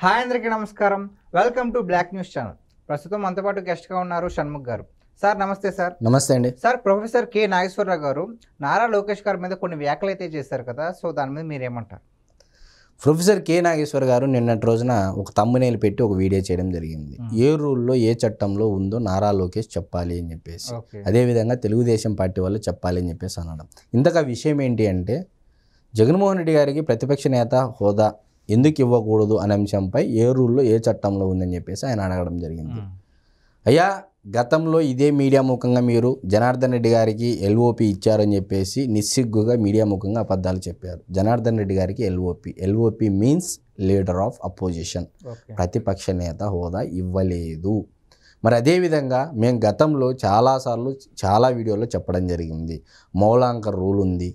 Hi అందరికీ నమస్కారం. Welcome to black news channel. ప్రస్తుతం మనతో పాటు గెస్ట్గా ఉన్నారు షణ్ముఖ్ గారు. సార్ నమస్తే. సార్ నమస్తే అండి. సార్, ప్రొఫెసర్ కె నాగేశ్వరరావు గారు నారా లోకేష్ గారి మీద కొన్ని వ్యాఖ్యలు అయితే చేశారు కదా, సో దాని మీద మీరేమంటారు? ప్రొఫెసర్ కె నాగేశ్వర్ గారు నిన్నటి రోజున ఒక తమ్మునేలు పెట్టి ఒక వీడియో చేయడం జరిగింది. ఏ రూల్లో ఏ చట్టంలో ఉందో నారా లోకేష్ చెప్పాలి అని చెప్పేసి, అదేవిధంగా తెలుగుదేశం పార్టీ వాళ్ళు చెప్పాలి అని చెప్పేసి అనడం. ఇంతగా విషయం ఏంటి అంటే, జగన్మోహన్ రెడ్డి గారికి ప్రతిపక్ష నేత హోదా ఎందుకు ఇవ్వకూడదు అనే అంశంపై ఏ రూల్లో ఏ చట్టంలో ఉందని చెప్పేసి ఆయన అడగడం జరిగింది. అయ్యా, గతంలో ఇదే మీడియా ముఖంగా మీరు జనార్దన్ రెడ్డి గారికి ఎల్ఓపి ఇచ్చారని చెప్పేసి నిస్సిగ్గుగా మీడియా ముఖంగా అబద్ధాలు చెప్పారు. జనార్దన్ రెడ్డి గారికి LOP means leader of opposition, ప్రతిపక్ష నేత హోదా ఇవ్వలేదు. మరి అదేవిధంగా మేము గతంలో చాలాసార్లు చాలా వీడియోలో చెప్పడం జరిగింది. మౌలాంకర్ రూల్ ఉంది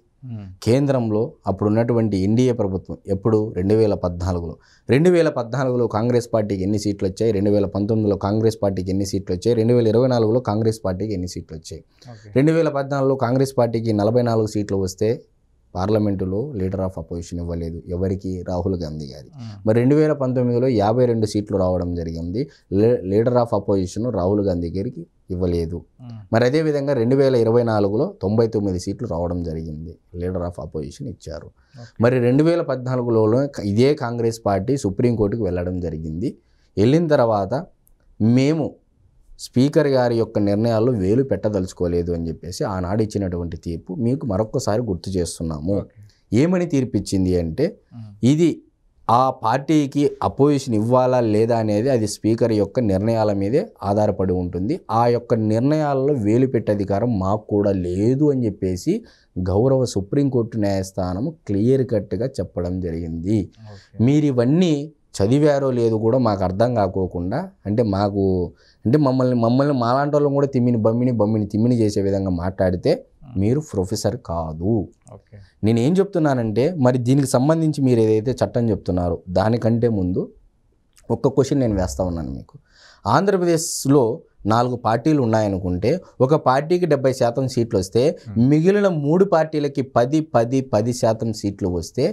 కేంద్రంలో. అప్పుడు ఉన్నటువంటి ఎన్డీఏ ప్రభుత్వం ఎప్పుడు 2014లో కాంగ్రెస్ పార్టీకి ఎన్ని సీట్లు వచ్చాయి, 2019లో కాంగ్రెస్ పార్టీకి ఎన్ని సీట్లు వచ్చాయి, 2024లో కాంగ్రెస్ పార్టీకి ఎన్ని సీట్లు వచ్చాయి. 2014లో కాంగ్రెస్ పార్టీకి 44 సీట్లు వస్తే పార్లమెంటులో లీడర్ ఆఫ్ అపోజిషన్ ఇవ్వలేదు. ఎవరికి? రాహుల్ గాంధీ గారి. మరి 2019లో 52 సీట్లు రావడం జరిగింది. Leader of opposition Rahul Gandhi గారికి ఇవ్వలేదు. మరి అదేవిధంగా 2024లో 99 సీట్లు రావడం జరిగింది. లీడర్ ఆఫ్ అపోజిషన్ ఇచ్చారు. మరి 2014లో ఇదే కాంగ్రెస్ పార్టీ సుప్రీంకోర్టుకు వెళ్ళడం జరిగింది. వెళ్ళిన తర్వాత మేము స్పీకర్ గారి యొక్క నిర్ణయాల్లో వేలు పెట్టదలుచుకోలేదు అని చెప్పేసి ఆనాడు ఇచ్చినటువంటి తీర్పు మీకు మరొకసారి గుర్తు చేస్తున్నాము. ఏమని తీర్పిచ్చింది అంటే, ఇది ఆ పార్టీకి అపోజిషన్ ఇవ్వాలా లేదా అనేది అది స్పీకర్ యొక్క నిర్ణయాల మీదే ఆధారపడి ఉంటుంది. ఆ యొక్క నిర్ణయాల్లో వేలు పెట్టే అధికారం మాకు కూడా లేదు అని చెప్పేసి గౌరవ సుప్రీంకోర్టు న్యాయస్థానం క్లియర్ కట్గా చెప్పడం జరిగింది. మీరు ఇవన్నీ చదివారో లేదు కూడా మాకు అర్థం కాకోకుండా, అంటే మమ్మల్ని మాలాంటి వాళ్ళని కూడా తిమ్మిని చేసే విధంగా మాట్లాడితే మీరు ప్రొఫెసర్ కాదు. నేనేం చెప్తున్నానంటే, మరి దీనికి సంబంధించి మీరు ఏదైతే చట్టం చెప్తున్నారో దానికంటే ముందు ఒక్క క్వశ్చన్ నేను వేస్తా ఉన్నాను మీకు. ఆంధ్రప్రదేశ్లో 4 పార్టీలు ఉన్నాయనుకుంటే ఒక పార్టీకి 70% సీట్లు వస్తే మిగిలిన 3 పార్టీలకి 10% సీట్లు వస్తే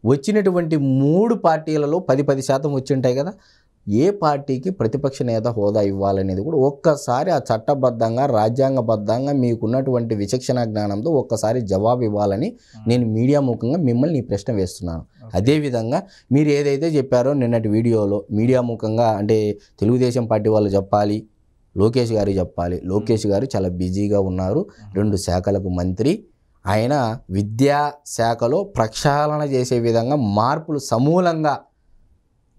వచ్చినటువంటి 3 పార్టీలలో 10% వచ్చింటాయి కదా. ఏ పార్టీకి ప్రతిపక్ష నేత హోదా ఇవ్వాలనేది కూడా ఒక్కసారి ఆ చట్టబద్ధంగా రాజ్యాంగబద్ధంగా మీకున్నటువంటి విచక్షణ జ్ఞానంతో ఒక్కసారి జవాబు ఇవ్వాలని నేను మీడియా ముఖంగా మిమ్మల్ని ఈ ప్రశ్న వేస్తున్నాను. అదేవిధంగా మీరు ఏదైతే చెప్పారో నిన్నటి వీడియోలో మీడియా ముఖంగా, అంటే తెలుగుదేశం పార్టీ వాళ్ళు చెప్పాలి, లోకేష్ గారు చెప్పాలి. లోకేష్ గారు చాలా బిజీగా ఉన్నారు, 2 శాఖలకు మంత్రి. ఆయన విద్యాశాఖలో ప్రక్షాళన చేసే విధంగా మార్పులు సమూలంగా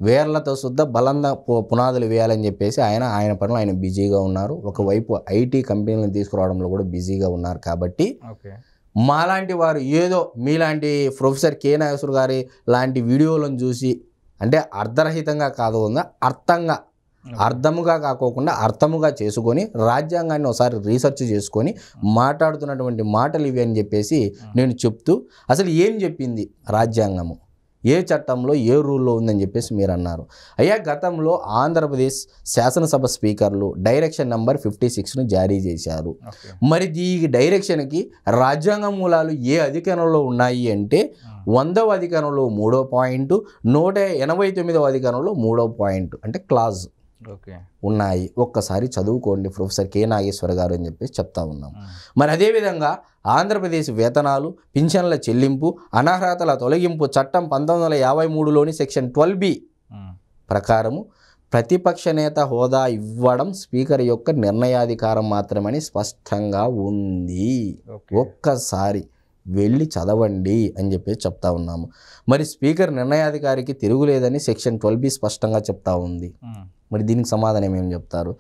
వేర్లతో శుద్ధ బలంగా పునాదులు వేయాలని చెప్పేసి ఆయన పనులు ఆయన బిజీగా ఉన్నారు. ఒకవైపు ఐటీ కంపెనీలను తీసుకురావడంలో కూడా బిజీగా ఉన్నారు. కాబట్టి మాలాంటి వారు ఏదో మీలాంటి ప్రొఫెసర్ కె నాగేశ్వర్ గారి లాంటి వీడియోలను చూసి, అంటే అర్ధరహితంగా కాదు, అర్థముగా కాకోకుండా అర్థముగా చేసుకొని రాజ్యాంగాన్ని ఒకసారి రీసెర్చ్ చేసుకొని మాట్లాడుతున్నటువంటి మాటలు ఇవి అని చెప్పేసి నేను చెప్తూ, అసలు ఏం చెప్పింది రాజ్యాంగము, ఏ చట్టంలో ఏ రూల్లో ఉందని చెప్పేసి మీరు అన్నారు. అయ్యా, గతంలో ఆంధ్రప్రదేశ్ శాసనసభ స్పీకర్లు డైరెక్షన్ నెంబర్ 56ను జారీ చేశారు. మరి ఈ డైరెక్షన్కి రాజ్యాంగ మూలాలు ఏ అధికరణలో ఉన్నాయి అంటే 100వ అధికరణలో 3వ పాయింట్, 189వ అధికరణలో 3వ పాయింట్, అంటే క్లాజ్ ఉన్నాయి. ఒక్కసారి చదువుకోండి ప్రొఫెసర్ కె నాగేశ్వర్ గారు అని చెప్పేసి చెప్తా ఉన్నాం. మరి అదేవిధంగా ఆంధ్రప్రదేశ్ వేతనాలు, పింఛన్ల చెల్లింపు, అనర్హతల తొలగింపు చట్టం 1953లోని సెక్షన్ 12B ప్రకారము ప్రతిపక్ష నేత హోదా ఇవ్వడం స్పీకర్ యొక్క నిర్ణయాధికారం మాత్రమని స్పష్టంగా ఉంది. ఒక్కసారి వెళ్ళి చదవండి అని చెప్పేసి చెప్తా ఉన్నాము. మరి స్పీకర్ నిర్ణయాధికారికి తిరుగులేదని సెక్షన్ 12B స్పష్టంగా చెప్తా ఉంది. మరి దీనికి సమాధానం ఏం చెప్తారు?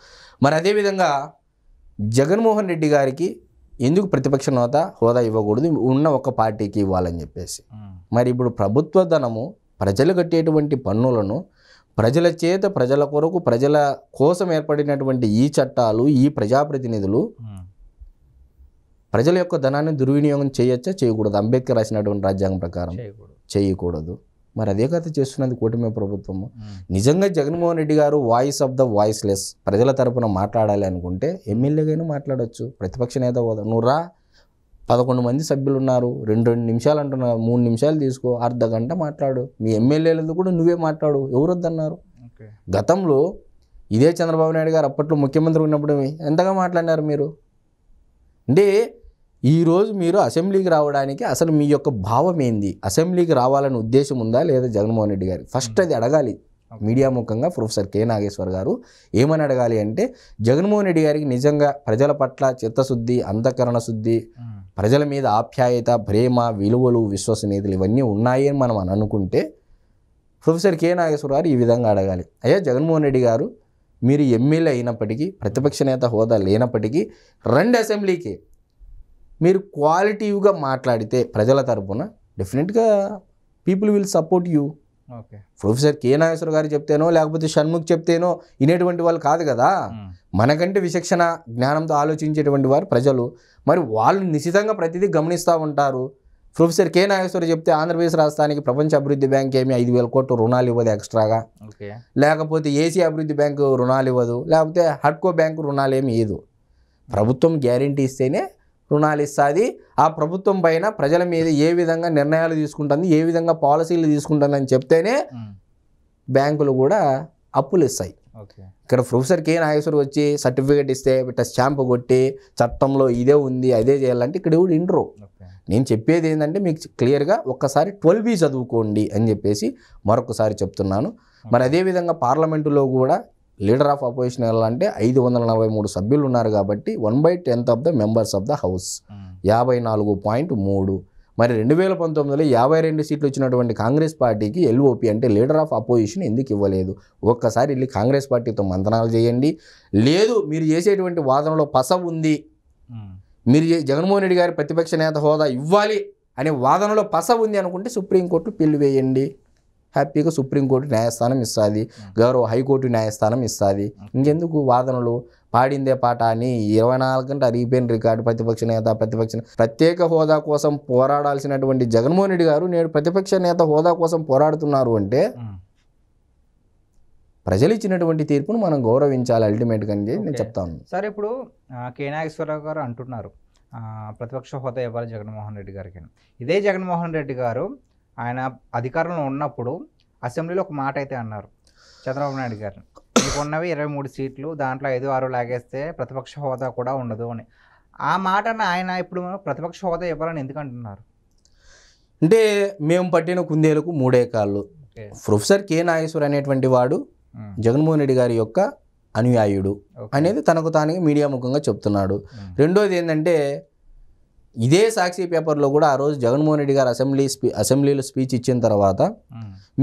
మరి అదేవిధంగా జగన్మోహన్ రెడ్డి గారికి ఎందుకు ప్రతిపక్ష నేత హోదా ఇవ్వకూడదు, ఉన్న ఒక పార్టీకి ఇవ్వాలని చెప్పేసి. మరి ఇప్పుడు ప్రభుత్వ ధనము, ప్రజలు కట్టేటువంటి పన్నులను ప్రజల చేత, ప్రజల కొరకు, ప్రజల కోసం ఏర్పడినటువంటి ఈ చట్టాలు, ఈ ప్రజాప్రతినిధులు ప్రజల యొక్క ధనాన్ని దుర్వినియోగం చేయొచ్చా, చేయకూడదు? అంబేద్కర్ రాసినటువంటి రాజ్యాంగం ప్రకారం చేయకూడదు. మరి అదే కథ చేస్తున్నది కూటమి ప్రభుత్వము. నిజంగా జగన్మోహన్ రెడ్డి గారు వాయిస్ ఆఫ్ ద వాయిస్లెస్, ప్రజల తరపున మాట్లాడాలి అనుకుంటే ఎమ్మెల్యేగానే మాట్లాడవచ్చు. ప్రతిపక్ష నేత హోదా నువ్వు రా, 11 మంది సభ్యులు ఉన్నారు, 2 నిమిషాలు అంటున్నారు, 3 నిమిషాలు తీసుకో, అర్ధ గంట మాట్లాడు, మీ ఎమ్మెల్యేలతో కూడా నువ్వే మాట్లాడు, ఎవరు వద్దన్నారు? గతంలో ఇదే చంద్రబాబు నాయుడు గారు అప్పట్లో ముఖ్యమంత్రి ఉన్నప్పుడు ఎంతగా మాట్లాడినారు మీరు? అంటే ఈరోజు మీరు అసెంబ్లీకి రావడానికి అసలు మీ యొక్క భావం ఏంది? అసెంబ్లీకి రావాలనే ఉద్దేశం ఉందా లేదా జగన్మోహన్ రెడ్డి గారికి? ఫస్ట్ అది అడగాలి. మీడియా ముఖంగా ప్రొఫెసర్ కె నాగేశ్వర్ గారు ఏమని అడగాలి అంటే, జగన్మోహన్ రెడ్డి గారికి నిజంగా ప్రజల పట్ల చిత్తశుద్ధి, అంతఃకరణ శుద్ధి, ప్రజల మీద ఆప్యాయత, ప్రేమ, విలువలు, విశ్వసనీయతలు ఇవన్నీ ఉన్నాయి అని మనం అనుకుంటే ప్రొఫెసర్ కె నాగేశ్వర్ గారు ఈ విధంగా అడగాలి. అయ్యా జగన్మోహన్ రెడ్డి గారు, మీరు ఎమ్మెల్యే అయినప్పటికీ, ప్రతిపక్ష నేత హోదా లేనప్పటికీ రండి అసెంబ్లీకి. మీరు క్వాలిటీవ్గా మాట్లాడితే ప్రజల తరపున డెఫినెట్గా people will support you. Professor K Nageswara గారు చెప్తేనో లేకపోతే షణ్ముఖ్ చెప్తేనో వినేటువంటి వాళ్ళు కాదు కదా. మనకంటే విచక్షణ జ్ఞానంతో ఆలోచించేటువంటి వారు ప్రజలు. మరి వాళ్ళు నిశ్చితంగా ప్రతిదీ గమనిస్తూ ఉంటారు. ప్రొఫెసర్ కె నాగేశ్వర చెప్తే ఆంధ్రప్రదేశ్ రాష్ట్రానికి ప్రపంచ అభివృద్ధి బ్యాంక్ ఏమి 5,000 కోట్లు రుణాలు ఇవ్వదు ఎక్స్ట్రాగా, లేకపోతే ఏసీయా అభివృద్ధి బ్యాంకు రుణాలు ఇవ్వదు, లేకపోతే హడ్కో బ్యాంకు రుణాలు ఏమి ఇవ్వదు. ప్రభుత్వం గ్యారెంటీ ఇస్తేనే రుణాలు ఇస్తుంది. ఆ ప్రభుత్వం పైన ప్రజల మీద ఏ విధంగా నిర్ణయాలు తీసుకుంటుంది, ఏ విధంగా పాలసీలు తీసుకుంటుందని చెప్తేనే బ్యాంకులు కూడా అప్పులు ఇస్తాయి. ఇక్కడ ప్రొఫెసర్ కె నాగేశ్వర్ వచ్చి సర్టిఫికేట్ ఇస్తే ఇట్లా స్టాంపు కొట్టి చట్టంలో ఇదే ఉంది అదే చేయాలంటే ఇక్కడ ఎవరు ఇంట్రో. నేను చెప్పేది ఏంటంటే మీకు క్లియర్గా ఒక్కసారి 12B చదువుకోండి అని చెప్పేసి మరొకసారి చెప్తున్నాను. మరి అదేవిధంగా పార్లమెంటులో కూడా లీడర్ ఆఫ్ అపోజిషన్ అంటే 543 సభ్యులు ఉన్నారు కాబట్టి 1/10 of the members of the house 54.3. మరి 2019లో 52 సీట్లు వచ్చినటువంటి కాంగ్రెస్ పార్టీకి ఎల్ఓపి అంటే లీడర్ ఆఫ్ అపోజిషన్ ఎందుకు ఇవ్వలేదు? ఒక్కసారి వెళ్ళి కాంగ్రెస్ పార్టీతో మంతనాలు చేయండి. లేదు మీరు చేసేటువంటి వాదనలో పస ఉంది, మీరు జగన్మోహన్ రెడ్డి గారి ప్రతిపక్ష నేత హోదా ఇవ్వాలి అనే వాదనలో పస ఉంది అనుకుంటే సుప్రీంకోర్టు పిల్లు వేయండి. హ్యాపీగా సుప్రీంకోర్టు న్యాయస్థానం ఇస్తుంది, గౌరవ హైకోర్టు న్యాయస్థానం ఇస్తుంది. ఇంకెందుకు వాదనలు? పాడిందే పాట అని 24 గంటలు అరిగిపోయిన రికార్డు ప్రత్యేక హోదా కోసం పోరాడాల్సినటువంటి జగన్మోహన్ రెడ్డి గారు నేడు ప్రతిపక్ష నేత హోదా కోసం పోరాడుతున్నారు అంటే ప్రజలు ఇచ్చినటువంటి తీర్పును మనం గౌరవించాలి అల్టిమేట్గా అని నేను చెప్తాను. సరే, ఇప్పుడు కె నాగేశ్వరరావు గారు అంటున్నారు ప్రతిపక్ష హోదా ఇవ్వాలి జగన్మోహన్ రెడ్డి గారికి. ఇదే జగన్మోహన్ రెడ్డి గారు ఆయన అధికారంలో ఉన్నప్పుడు అసెంబ్లీలో ఒక మాట అయితే అన్నారు చంద్రబాబు నాయుడు గారిని, మీకు ఉన్నవి 23 సీట్లు, దాంట్లో 5-6 లాగేస్తే ప్రతిపక్ష హోదా కూడా ఉండదు అని. ఆ మాటను ఆయన ఇప్పుడు ప్రతిపక్ష హోదా ఇవ్వాలని ఎందుకు అంటున్నారు? అంటే మేము పట్టిన కుందేలకు 3 కాళ్ళు. ప్రొఫెసర్ కె నాగేశ్వర్ అనేటువంటి వాడు జగన్మోహన్ రెడ్డి గారి యొక్క అనుయాయుడు అనేది తనకు తానుగా మీడియా ముఖంగా చెప్తున్నాడు. రెండోది ఏంటంటే ఇదే సాక్షి పేపర్లో కూడా ఆ రోజు జగన్మోహన్ రెడ్డి గారు అసెంబ్లీలో స్పీచ్ ఇచ్చిన తర్వాత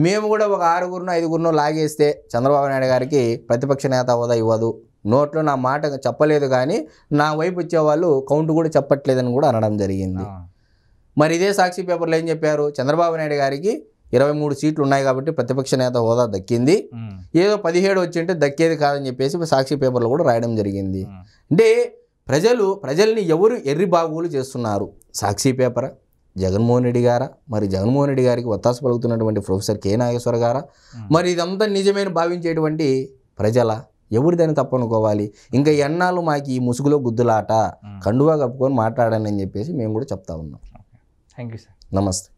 మేము కూడా ఒక 6-5 లాగేస్తే చంద్రబాబు నాయుడు గారికి ప్రతిపక్ష నేత హోదా ఇవ్వదు, నోట్లో నా మాట చెప్పలేదు కానీ నా వైపు వచ్చేవాళ్ళు కౌంట్ కూడా చెప్పట్లేదని కూడా అనడం జరిగింది. మరి ఇదే సాక్షి పేపర్లో ఏం చెప్పారు? చంద్రబాబు నాయుడు గారికి 23 సీట్లు ఉన్నాయి కాబట్టి ప్రతిపక్ష నేత హోదా దక్కింది, ఏదో 17 వచ్చింటే దక్కేది కాదని చెప్పేసి సాక్షి పేపర్లో కూడా రాయడం జరిగింది. అంటే ప్రజల్ని ఎవరు ఎర్రి బాగులు చేస్తున్నారు? సాక్షి పేపరా, జగన్మోహన్ రెడ్డి గారా? మరి జగన్మోహన్ రెడ్డి గారికి ఒత్తాస పలుకుతున్నటువంటి ప్రొఫెసర్ కె నాగేశ్వర గారా? మరి ఇదంతా నిజమైన భావించేటువంటి ప్రజల ఎవరు దాన్ని తప్పనుకోవాలి? ఇంకా ఎన్నాళ్ళు మాకు ఈ ముసుగులో గుద్దులాట, కండువా కప్పుకొని మాట్లాడానని చెప్పేసి మేము కూడా చెప్తా ఉన్నాం. Thank you sir. నమస్తే.